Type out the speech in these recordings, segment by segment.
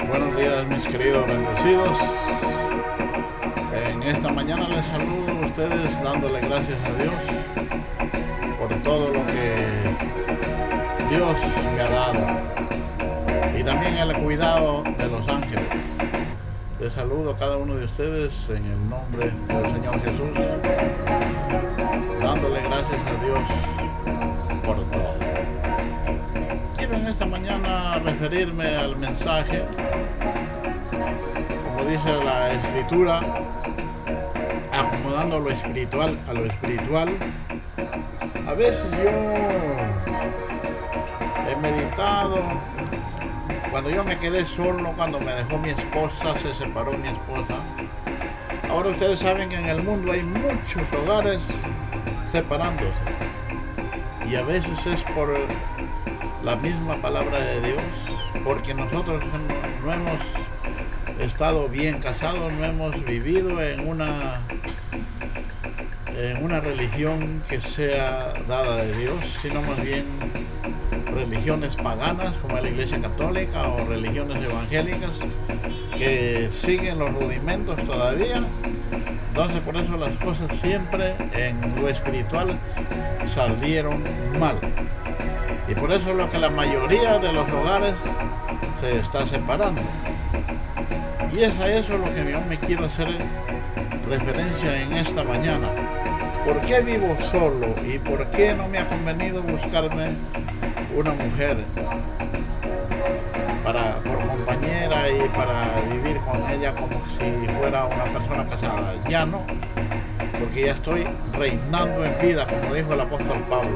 Buenos días, mis queridos bendecidos. En esta mañana les saludo a ustedes dándole gracias a Dios por todo lo que Dios me ha dado y también el cuidado de los ángeles. Les saludo a cada uno de ustedes en el nombre del Señor Jesús, dándole gracias a Dios por todo. Quiero en esta mañana referirme al mensaje, como dice la Escritura, acomodando lo espiritual a lo espiritual. A veces yo he meditado, cuando yo me quedé solo, cuando me dejó mi esposa, se separó mi esposa. Ahora ustedes saben que en el mundo hay muchos hogares separándose, y a veces es por la misma palabra de Dios, porque nosotros no hemos estado bien casados, no hemos vivido en una religión que sea dada de Dios, sino más bien religiones paganas como la Iglesia Católica o religiones evangélicas que siguen los rudimentos todavía. Entonces por eso las cosas siempre en lo espiritual salieron mal, y por eso es lo que la mayoría de los hogares se está separando. Y es a eso lo que yo me quiero hacer referencia en esta mañana. ¿Por qué vivo solo y por qué no me ha convenido buscarme una mujer por compañera y para vivir con ella como si fuera una persona casada? Ya no, porque ya estoy reinando en vida, como dijo el apóstol Pablo,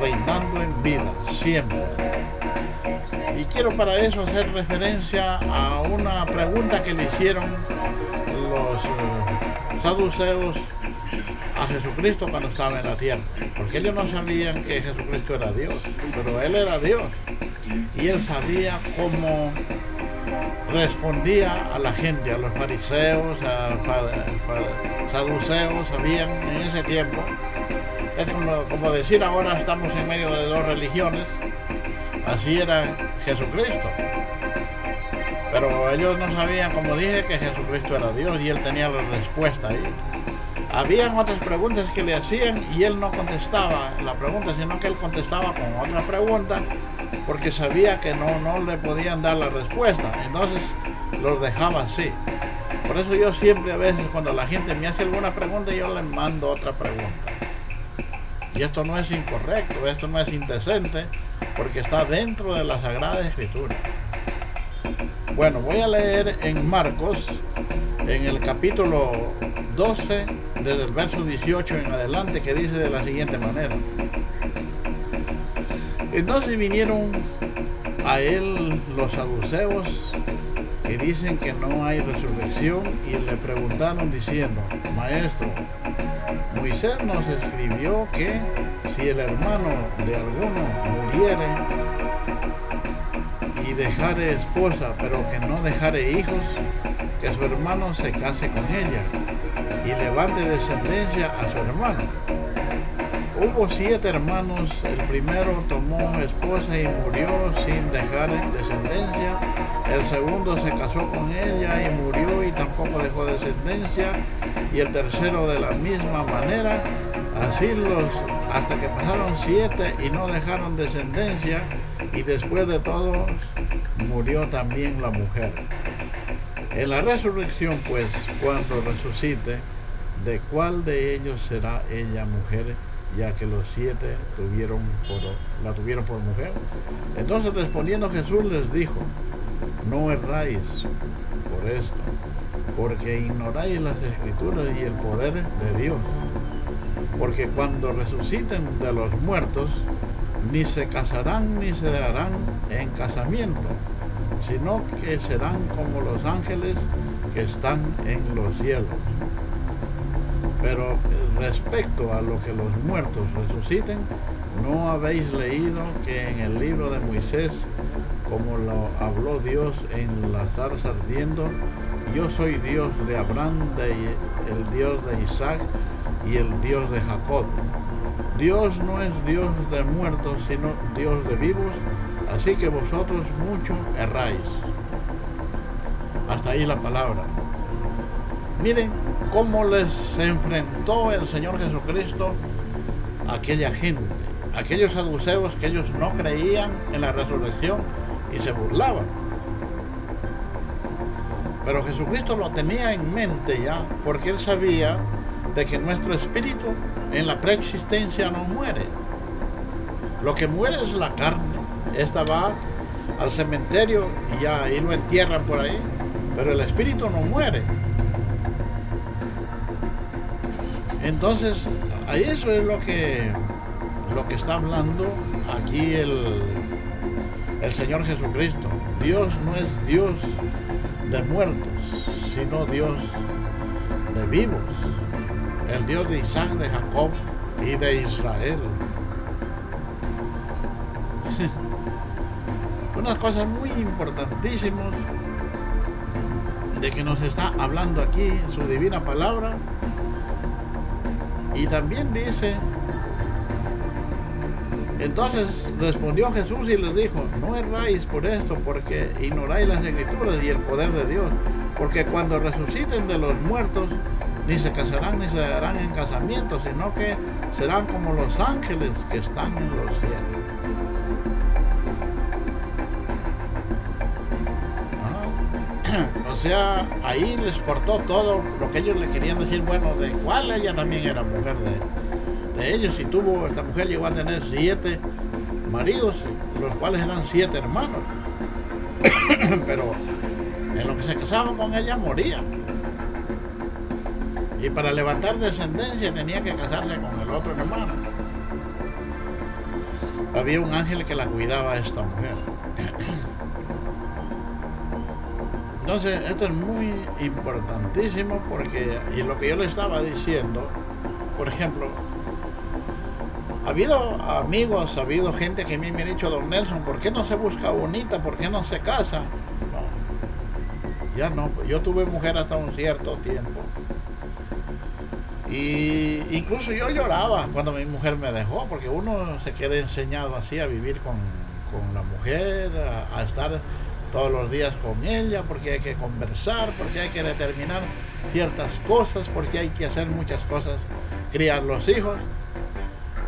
reinando en vida siempre. Y quiero para eso hacer referencia a una pregunta que le hicieron los saduceos a Jesucristo cuando estaba en la tierra, porque ellos no sabían que Jesucristo era Dios, pero Él era Dios, y Él sabía cómo respondía a la gente, a los fariseos, saduceos, sabían en ese tiempo. Es como decir ahora estamos en medio de dos religiones. Así era Jesucristo, pero ellos no sabían, como dije, que Jesucristo era Dios, y Él tenía la respuesta ahí. Habían otras preguntas que le hacían y Él no contestaba la pregunta, sino que Él contestaba con otra pregunta, porque sabía que no le podían dar la respuesta, entonces los dejaba así. Por eso yo siempre, a veces cuando la gente me hace alguna pregunta, yo le mando otra pregunta. Y esto no es incorrecto, esto no es indecente, porque está dentro de la Sagrada Escritura. Bueno, voy a leer en Marcos, en el capítulo 12, desde el verso 18 en adelante, que dice de la siguiente manera: entonces vinieron a él los saduceos, que dicen que no hay resurrección, y le preguntaron diciendo: Maestro, Moisés nos escribió que si el hermano de alguno muriere y dejare esposa, pero que no dejare hijos, que su hermano se case con ella y levante descendencia a su hermano. Hubo 7 hermanos, el primero tomó esposa y murió sin dejar descendencia, el segundo se casó con ella y murió y tampoco dejó descendencia, y el tercero de la misma manera. Así hasta que pasaron 7 y no dejaron descendencia, y después de todo murió también la mujer. En la resurrección, pues, cuando resucite, ¿de cuál de ellos será ella mujer, ya que los 7 la tuvieron por mujer? Entonces respondiendo Jesús les dijo: no erráis por esto, porque ignoráis las Escrituras y el poder de Dios. Porque cuando resuciten de los muertos, ni se casarán ni se darán en casamiento, sino que serán como los ángeles que están en los cielos. Pero respecto a lo que los muertos resuciten, ¿no habéis leído que en el libro de Moisés, como lo habló Dios en la zarza ardiendo: yo soy Dios de Abraham, el Dios de Isaac y el Dios de Jacob? Dios no es Dios de muertos, sino Dios de vivos, así que vosotros mucho erráis. Hasta ahí la palabra. Miren cómo les enfrentó el Señor Jesucristo a aquella gente, aquellos saduceos que ellos no creían en la resurrección y se burlaban. Pero Jesucristo lo tenía en mente ya, porque Él sabía de que nuestro espíritu en la preexistencia no muere. Lo que muere es la carne. Esta va al cementerio y ya ahí lo entierran por ahí, pero el espíritu no muere. Entonces, ahí eso es lo que está hablando aquí el Señor Jesucristo. Dios no es Dios de muertos, sino Dios de vivos. El Dios de Isaac, de Jacob y de Israel. Unas cosas muy importantísimas de que nos está hablando aquí su divina palabra. Y también dice, entonces respondió Jesús y les dijo, no erráis por esto, porque ignoráis las escrituras y el poder de Dios, porque cuando resuciten de los muertos, ni se casarán ni se darán en casamiento, sino que serán como los ángeles que están en los cielos. O sea, ahí les cortó todo lo que ellos le querían decir, bueno, de cuál ella también era mujer de ellos, y esta mujer llegó a tener 7 maridos, los cuales eran 7 hermanos. Pero en lo que se casaban con ella morían. Y para levantar descendencia tenía que casarse con el otro hermano. Había un ángel que la cuidaba a esta mujer. Entonces, esto es muy importantísimo porque, y lo que yo le estaba diciendo, por ejemplo, ha habido amigos, ha habido gente que a mí me ha dicho, don Nelson, ¿por qué no se busca bonita? ¿Por qué no se casa? No, ya no, yo tuve mujer hasta un cierto tiempo. Y incluso yo lloraba cuando mi mujer me dejó, porque uno se queda enseñado así a vivir con la mujer, a estar todos los días con ella, porque hay que conversar, porque hay que determinar ciertas cosas, porque hay que hacer muchas cosas, criar los hijos.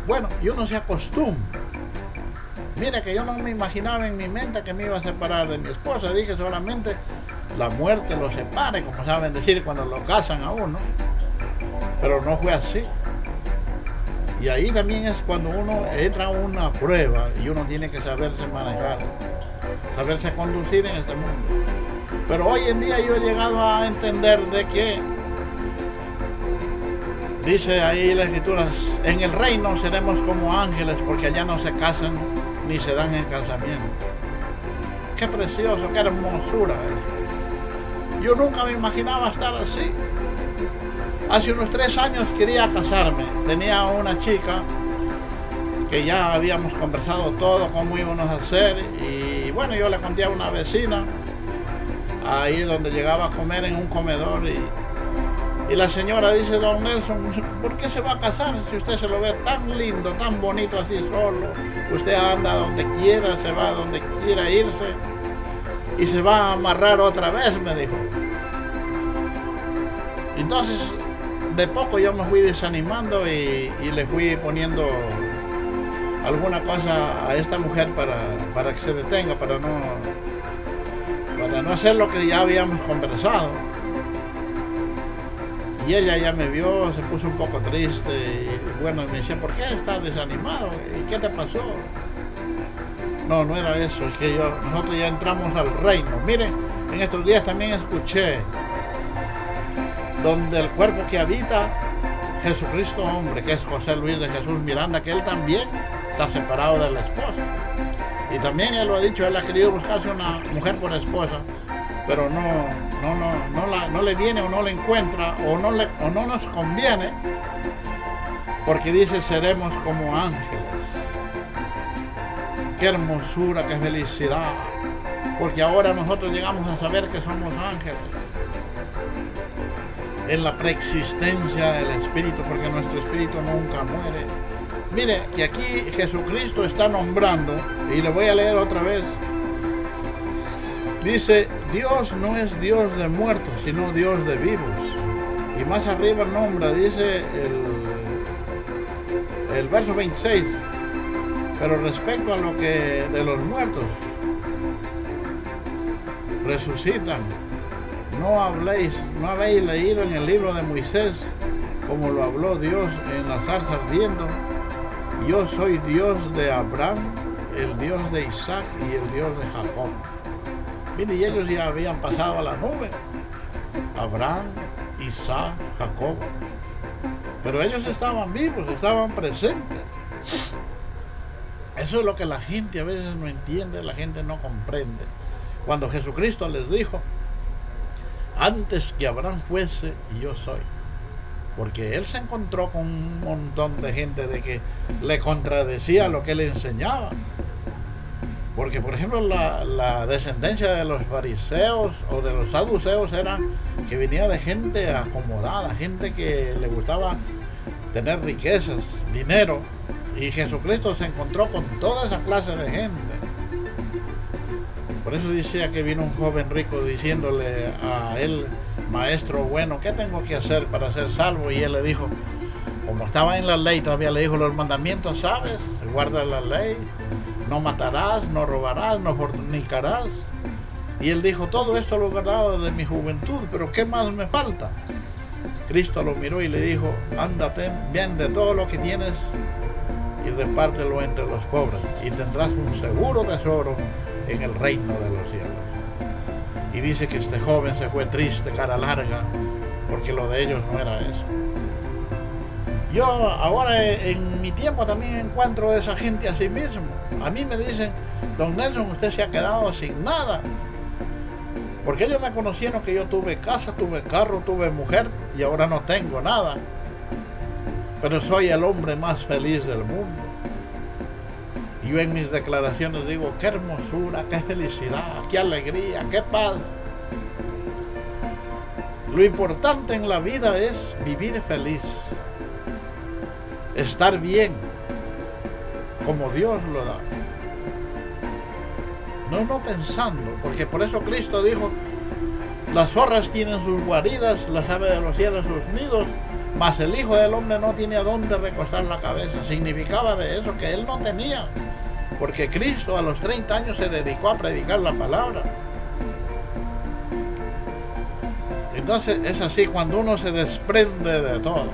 Bueno, y uno se acostumbra. Mira que yo no me imaginaba en mi mente que me iba a separar de mi esposa, dije solamente la muerte lo separe, como saben decir cuando lo casan a uno, pero no fue así. Y ahí también es cuando uno entra a una prueba y uno tiene que saberse manejar, saberse conducir en este mundo. Pero hoy en día yo he llegado a entender de que dice ahí las escrituras, en el reino seremos como ángeles, porque allá no se casan ni se dan en casamiento. Qué precioso, qué hermosura es. Yo nunca me imaginaba estar así. Hace unos 3 años quería casarme. Tenía una chica que ya habíamos conversado todo, cómo íbamos a hacer, y bueno, yo le conté a una vecina ahí donde llegaba a comer en un comedor, y la señora dice, don Nelson, ¿por qué se va a casar si usted se lo ve tan lindo, tan bonito así solo? Usted anda donde quiera, se va donde quiera irse y se va a amarrar otra vez, me dijo. Entonces, de poco yo me fui desanimando y le fui poniendo alguna cosa a esta mujer para que se detenga, para no hacer lo que ya habíamos conversado. Y ella ya me vio, se puso un poco triste y bueno, me decía, ¿por qué estás desanimado? ¿Y qué te pasó? No, no era eso, es que nosotros ya entramos al reino. Miren, en estos días también escuché donde el cuerpo que habita Jesucristo hombre, que es José Luis de Jesús Miranda, que él también está separado de la esposa. Y también él lo ha dicho, él ha querido buscarse una mujer por esposa, pero no le viene o no le encuentra o no nos conviene, porque dice seremos como ángeles. Qué hermosura, qué felicidad, porque ahora nosotros llegamos a saber que somos ángeles en la preexistencia del espíritu, porque nuestro espíritu nunca muere, Mire, que aquí Jesucristo está nombrando, y le voy a leer otra vez. Dice, Dios no es Dios de muertos, sino Dios de vivos. Y más arriba nombra, dice el verso 26, pero respecto a lo que de los muertos resucitan, no habéis leído en el libro de Moisés, como lo habló Dios en la zarza ardiendo. Yo soy Dios de Abraham, el Dios de Isaac y el Dios de Jacob. Mire, y ellos ya habían pasado a la nube. Abraham, Isaac, Jacob. Pero ellos estaban vivos, estaban presentes. Eso es lo que la gente a veces no entiende, la gente no comprende. Cuando Jesucristo les dijo, antes que Abraham fuese, yo soy. Porque él se encontró con un montón de gente de que le contradecía lo que él enseñaba. Porque, por ejemplo, la descendencia de los fariseos o de los saduceos era que venía de gente acomodada, gente que le gustaba tener riquezas, dinero. Y Jesucristo se encontró con toda esa clase de gente. Por eso decía que vino un joven rico diciéndole a él, maestro bueno, ¿qué tengo que hacer para ser salvo? Y él le dijo, como estaba en la ley, todavía le dijo los mandamientos, ¿sabes? Guarda la ley, no matarás, no robarás, no fornicarás. Y él dijo, todo esto lo he guardado desde mi juventud, pero ¿qué más me falta? Cristo lo miró y le dijo, ándate, vende todo lo que tienes y repártelo entre los pobres y tendrás un seguro tesoro en el reino de los cielos. Y dice que este joven se fue triste, cara larga, porque lo de ellos no era eso. Yo ahora en mi tiempo también encuentro de esa gente así mismo. A mí me dicen, don Nelson, usted se ha quedado sin nada. Porque ellos me conocieron que yo tuve casa, tuve carro, tuve mujer y ahora no tengo nada. Pero soy el hombre más feliz del mundo. Y yo en mis declaraciones digo, qué hermosura, qué felicidad, qué alegría, qué paz. Lo importante en la vida es vivir feliz, estar bien, como Dios lo da. No pensando, porque por eso Cristo dijo, las zorras tienen sus guaridas, las aves de los cielos sus nidos, mas el Hijo del Hombre no tiene a dónde recostar la cabeza. Significaba de eso que él no tenía, porque Cristo a los 30 años se dedicó a predicar la palabra. Entonces es así cuando uno se desprende de todo.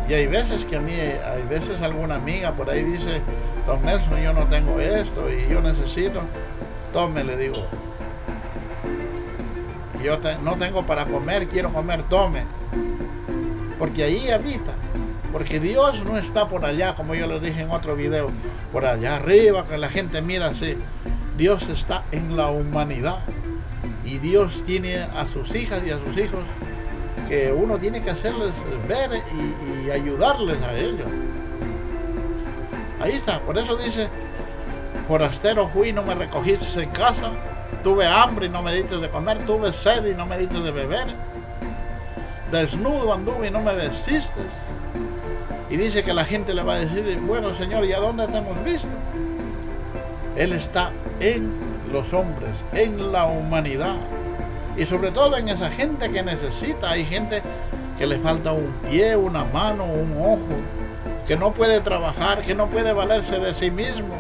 Y hay veces que a mí, hay veces alguna amiga por ahí dice, don Nelson, yo no tengo esto y yo necesito, tome, le digo. Yo no tengo para comer, quiero comer, tome. Porque ahí habita. Porque Dios no está por allá, como yo les dije en otro video, por allá arriba, que la gente mira así. Dios está en la humanidad. Y Dios tiene a sus hijas y a sus hijos que uno tiene que hacerles ver y ayudarles a ellos. Ahí está, por eso dice, forastero fui y no me recogiste en casa, tuve hambre y no me diste de comer, tuve sed y no me diste de beber, desnudo anduve y no me vestiste. Y dice que la gente le va a decir, bueno Señor, ¿y a dónde te hemos visto? Él está en los hombres, en la humanidad. Y sobre todo en esa gente que necesita. Hay gente que le falta un pie, una mano, un ojo, que no puede trabajar, que no puede valerse de sí mismo.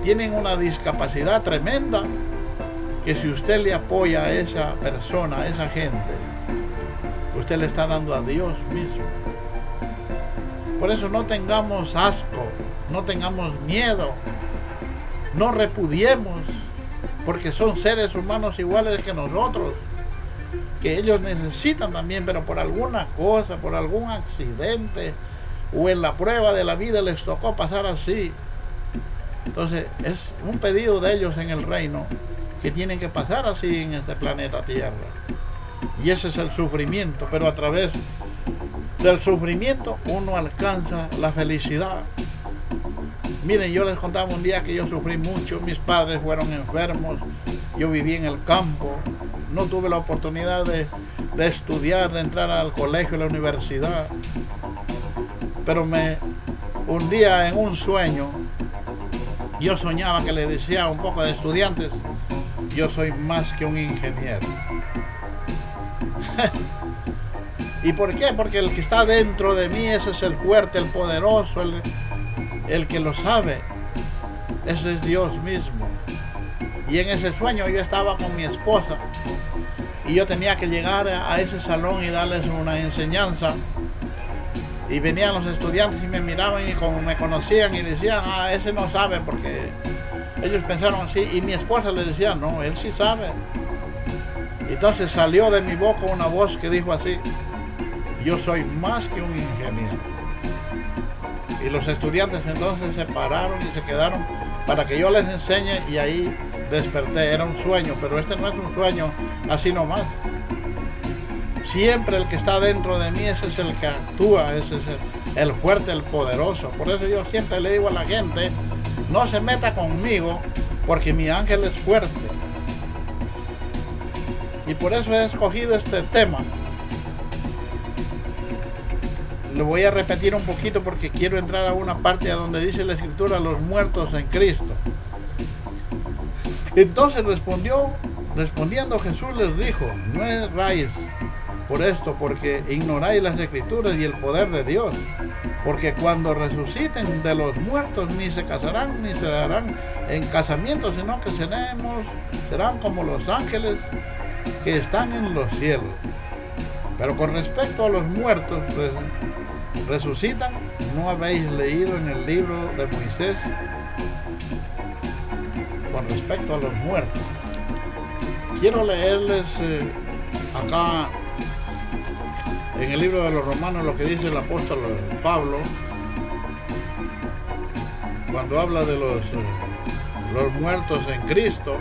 Tienen una discapacidad tremenda, que si usted le apoya a esa persona, a esa gente, usted le está dando a Dios mismo. Por eso no tengamos asco, no tengamos miedo, no repudiemos, porque son seres humanos iguales que nosotros, que ellos necesitan también, pero por alguna cosa, por algún accidente o en la prueba de la vida les tocó pasar así. Entonces es un pedido de ellos en el reino, que tienen que pasar así en este planeta Tierra. Y ese es el sufrimiento, pero a través del sufrimiento uno alcanza la felicidad. Miren, yo les contaba un día que yo sufrí mucho, mis padres fueron enfermos, yo viví en el campo, no tuve la oportunidad de estudiar, de entrar al colegio, a la universidad, pero me un día en un sueño, yo soñaba que le decía a un poco de estudiantes, yo soy más que un ingeniero. ¿Y por qué? Porque el que está dentro de mí, ese es el fuerte, el poderoso, el que lo sabe. Ese es Dios mismo. Y en ese sueño yo estaba con mi esposa y yo tenía que llegar a ese salón y darles una enseñanza. Y venían los estudiantes y me miraban y como me conocían y decían, ese no sabe, porque ellos pensaron así. Y mi esposa le decía, no, él sí sabe. Entonces salió de mi boca una voz que dijo así, yo soy más que un ingeniero. Y los estudiantes entonces se pararon y se quedaron para que yo les enseñe, y ahí desperté. Era un sueño, pero este no es un sueño así nomás. Siempre el que está dentro de mí, ese es el que actúa, ese es el fuerte, el poderoso. Por eso yo siempre le digo a la gente, no se meta conmigo, porque mi ángel es fuerte. Y por eso he escogido este tema. Lo voy a repetir un poquito porque quiero entrar a una parte a donde dice la Escritura, los muertos en Cristo. Entonces respondiendo Jesús les dijo, no erráis por esto, porque ignoráis las Escrituras y el poder de Dios. Porque cuando resuciten de los muertos, ni se casarán, ni se darán en casamiento, sino que serán como los ángeles que están en los cielos. Pero con respecto a los muertos, resucitan, ¿no habéis leído en el libro de Moisés con respecto a los muertos? Quiero leerles acá en el libro de los Romanos lo que dice el apóstol Pablo cuando habla de los muertos en Cristo,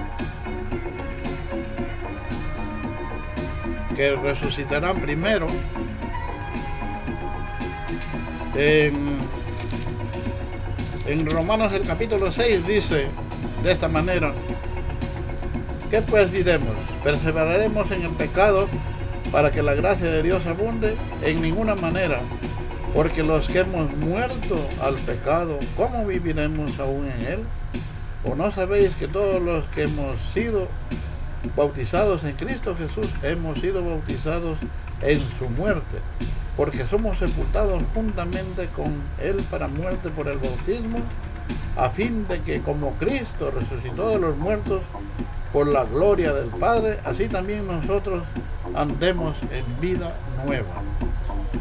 que resucitarán primero. En Romanos el capítulo 6 dice de esta manera, ¿qué pues diremos? ¿Perseveraremos en el pecado para que la gracia de Dios abunde? En ninguna manera, porque los que hemos muerto al pecado, ¿cómo viviremos aún en él? ¿O no sabéis que todos los que hemos sido bautizados en Cristo Jesús hemos sido bautizados en su muerte? Porque somos sepultados juntamente con él para muerte por el bautismo, a fin de que como Cristo resucitó de los muertos por la gloria del Padre, así también nosotros andemos en vida nueva.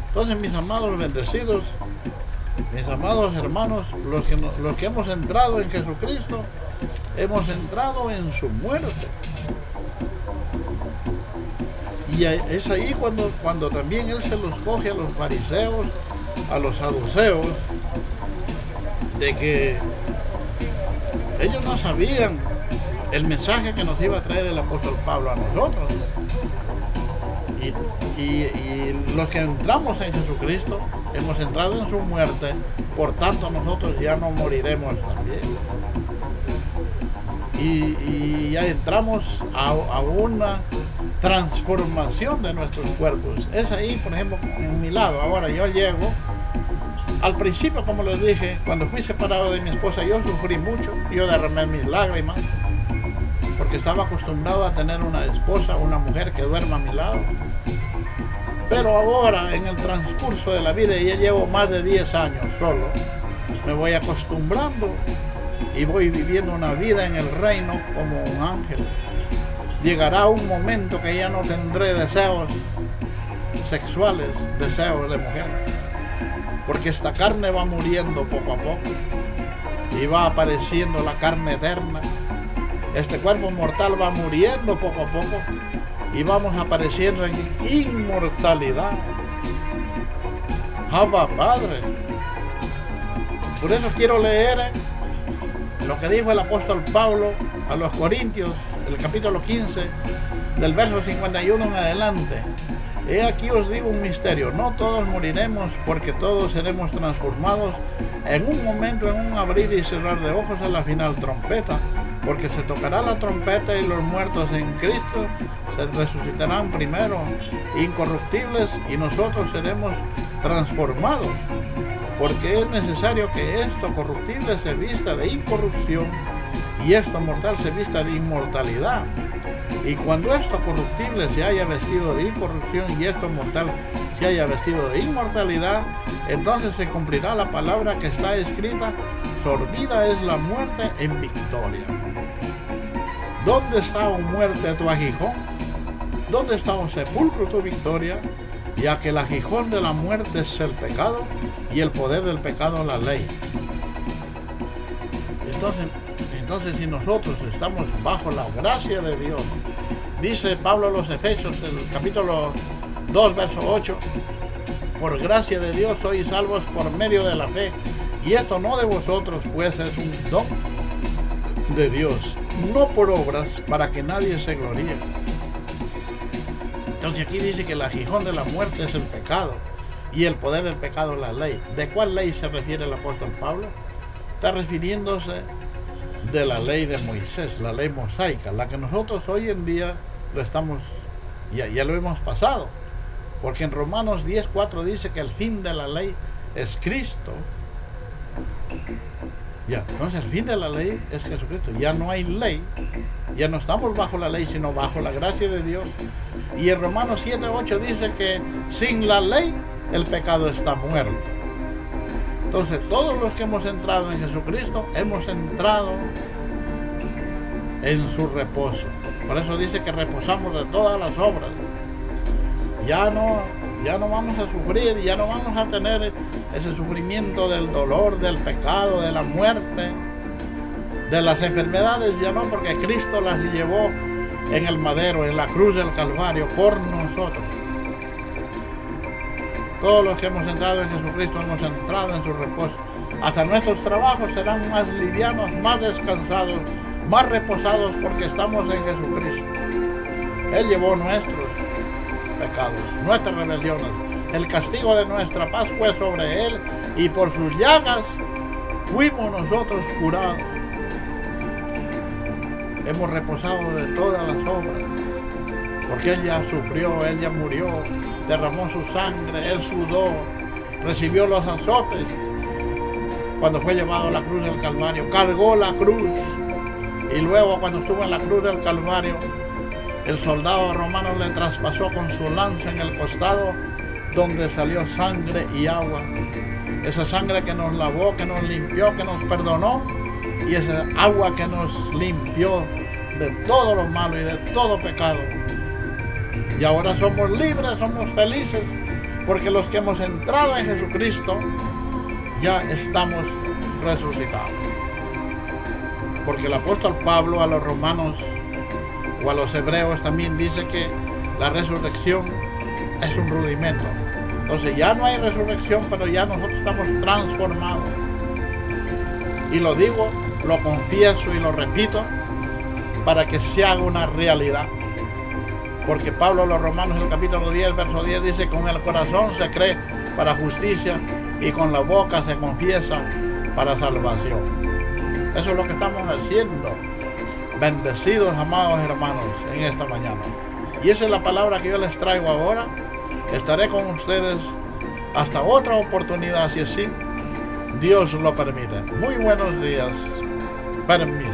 Entonces, mis amados bendecidos, mis amados hermanos, los que hemos entrado en Jesucristo, hemos entrado en su muerte. Y es ahí cuando también Él se los coge a los fariseos, a los saduceos, de que ellos no sabían el mensaje que nos iba a traer el apóstol Pablo a nosotros. Y los que entramos en Jesucristo, hemos entrado en su muerte, por tanto nosotros ya no moriremos también. Y ya entramos a una transformación de nuestros cuerpos. Es ahí, por ejemplo, en mi lado. Ahora yo llego, al principio, como les dije, cuando fui separado de mi esposa, yo sufrí mucho, yo derramé mis lágrimas, porque estaba acostumbrado a tener una esposa, una mujer que duerma a mi lado. Pero ahora, en el transcurso de la vida, ya llevo más de 10 años solo, me voy acostumbrando y voy viviendo una vida en el reino como un ángel. Llegará un momento que ya no tendré deseos sexuales, deseos de mujer, porque esta carne va muriendo poco a poco y va apareciendo la carne eterna. Este cuerpo mortal va muriendo poco a poco y vamos apareciendo en inmortalidad. Abba Padre. Por eso quiero leer lo que dijo el apóstol Pablo a los Corintios, el capítulo 15, del verso 51 en adelante. He aquí os digo un misterio, no todos moriremos, porque todos seremos transformados en un momento, en un abrir y cerrar de ojos, a la final trompeta, porque se tocará la trompeta y los muertos en Cristo se resucitarán primero, incorruptibles, y nosotros seremos transformados. porque es necesario que esto corruptible se vista de incorrupción y esto mortal se vista de inmortalidad. Y cuando esto corruptible se haya vestido de incorrupción y esto mortal se haya vestido de inmortalidad, entonces se cumplirá la palabra que está escrita: sorbida es la muerte en victoria. ¿Dónde está, oh muerte, tu aguijón? ¿Dónde está, oh sepulcro, tu victoria? Ya que el aguijón de la muerte es el pecado y el poder del pecado la ley. Entonces si nosotros estamos bajo la gracia de Dios, dice Pablo a los Efesios, en el capítulo 2, verso 8, por gracia de Dios sois salvos por medio de la fe, y esto no de vosotros, pues es un don de Dios, no por obras, para que nadie se gloríe. Entonces aquí dice que el aguijón de la muerte es el pecado y el poder del pecado la ley. ¿De cuál ley se refiere el apóstol Pablo? Está refiriéndose de la ley de Moisés, la ley mosaica, la que nosotros hoy en día lo estamos, ya lo hemos pasado, porque en Romanos 10:4 dice que el fin de la ley es Cristo. Ya, entonces el fin de la ley es Jesucristo. Ya no hay ley, ya no estamos bajo la ley, sino bajo la gracia de Dios. Y en Romanos 7:8 dice que sin la ley el pecado está muerto. Entonces todos los que hemos entrado en Jesucristo hemos entrado en su reposo. Por eso dice que reposamos de todas las obras. Ya no vamos a sufrir, ya no vamos a tener ese sufrimiento del dolor, del pecado, de la muerte, de las enfermedades, ya no, porque Cristo las llevó en el madero, en la cruz del Calvario, por nosotros. Todos los que hemos entrado en Jesucristo hemos entrado en su reposo. Hasta nuestros trabajos serán más livianos, más descansados, más reposados, porque estamos en Jesucristo. Él llevó nuestros pecados, nuestras rebeliones. El castigo de nuestra paz fue sobre Él, y por sus llagas fuimos nosotros curados. Hemos reposado de todas las obras, porque Él ya sufrió, Él ya murió, derramó su sangre, Él sudó, recibió los azotes cuando fue llevado a la cruz del Calvario, cargó la cruz, y luego cuando estuvo en la cruz del Calvario, el soldado romano le traspasó con su lanza en el costado, donde salió sangre y agua. Esa sangre que nos lavó, que nos limpió, que nos perdonó, y esa agua que nos limpió de todo lo malo y de todo pecado. Y ahora somos libres, somos felices, porque los que hemos entrado en Jesucristo ya estamos resucitados. Porque el apóstol Pablo a los romanos o a los hebreos también dice que la resurrección es un rudimento. Entonces ya no hay resurrección, pero ya nosotros estamos transformados. Y lo digo, lo confieso y lo repito para que se haga una realidad. Porque Pablo a los romanos en el capítulo 10, verso 10 dice: con el corazón se cree para justicia y con la boca se confiesa para salvación. Eso es lo que estamos haciendo. Bendecidos, amados hermanos, en esta mañana. Y esa es la palabra que yo les traigo ahora. Estaré con ustedes hasta otra oportunidad, si así Dios lo permite. Muy buenos días. Permiso.